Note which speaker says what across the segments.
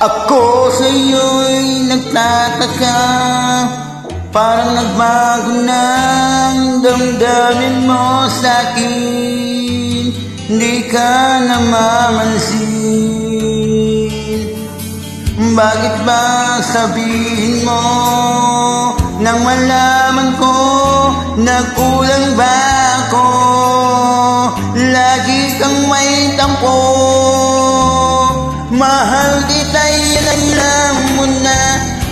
Speaker 1: Ako sa'yo'y nagtataka, parang nagbago na ang damdamin mo sa'kin. Di ka namamansin. Bakit ba sabihin mo nang malaman ko na kulang ba ako? Lagi kang may tampo. Mahal kita, yan alam mo na.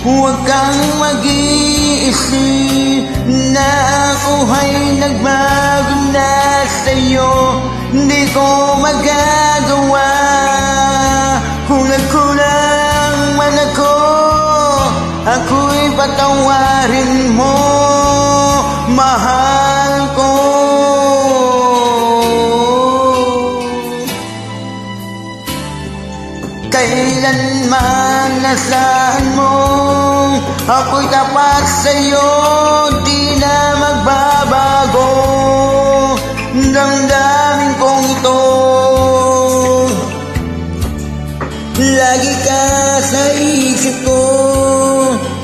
Speaker 1: Huwag kang mag-iisip na ako ay nagbago na sa'yo. Hindi ko magagawa kung nagkulang man ako. Ako'y patawarin mo, mahal ko. Kailanman nasaan mo, ako'y tapat sa'yo, di na magbabago. Damdamin kong ito, lagi ka sa isip ko.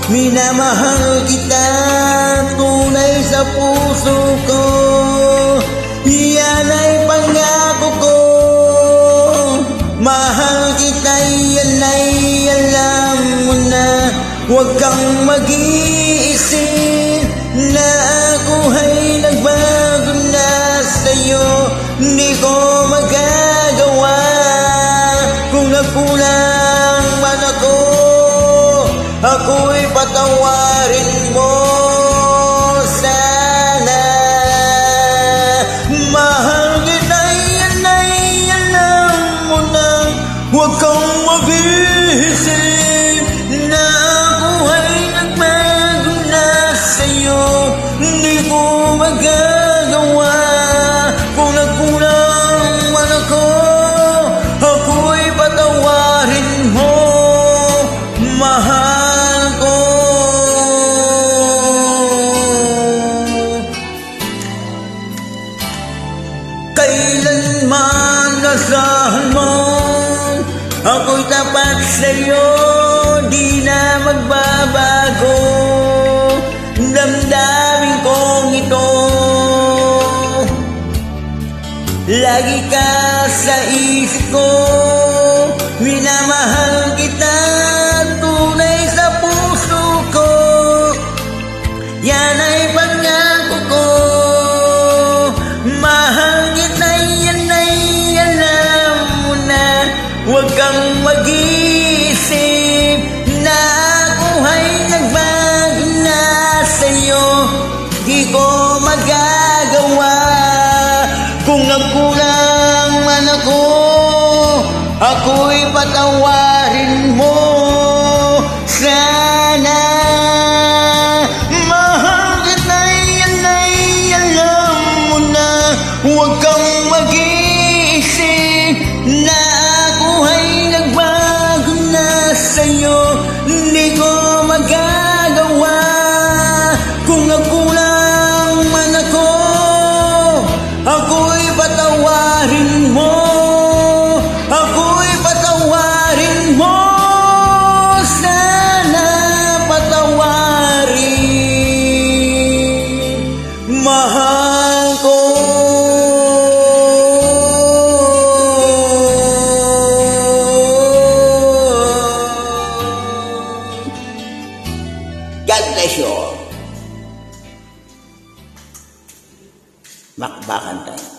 Speaker 1: Minamahal kita, tunay sa puso ko. Yan ay pangako ko. Mahal kita, yan ay alam mo na. Huwag kang mag-iisip na ako ay nagbago na sa'yo. Hindi ko magagawa kung nagkulang man ako. Ako'y patawarin mo sana. Mahal kita, yan ay alam mo na. Huwag kang mag-iisip na ako ay nagbago na sa'yo. Hindi ko magagawa kung nagkulang man ako. Ako'y patawarin mo, mahal ko. Kailanman asahan mo, ako'y tapat sa'yo, di na magbabago. Damdamin kong ito, lagi ka sa isip ko. Minamahal kita, tunay sa puso ko. Yan ay pangako ko. Mahal kita, yan ay alam mo na. Huwag kang mag-iisip na ako ay nagbago na sa'yo. Di ko magagawa kung nagkulang man ako. Ako'y patawarin mo sana. Mahal kita, yan ay alam mo na. Huwag kang mag-iisip na ako ay nagbago na sa'yo. Hindi ko magagawa kung nagkulang man ako. Ako'y patawarin mo. Ako'y patawarin mo sana. Patawarin, mahal ko. God bless you all. Makbakan tayo.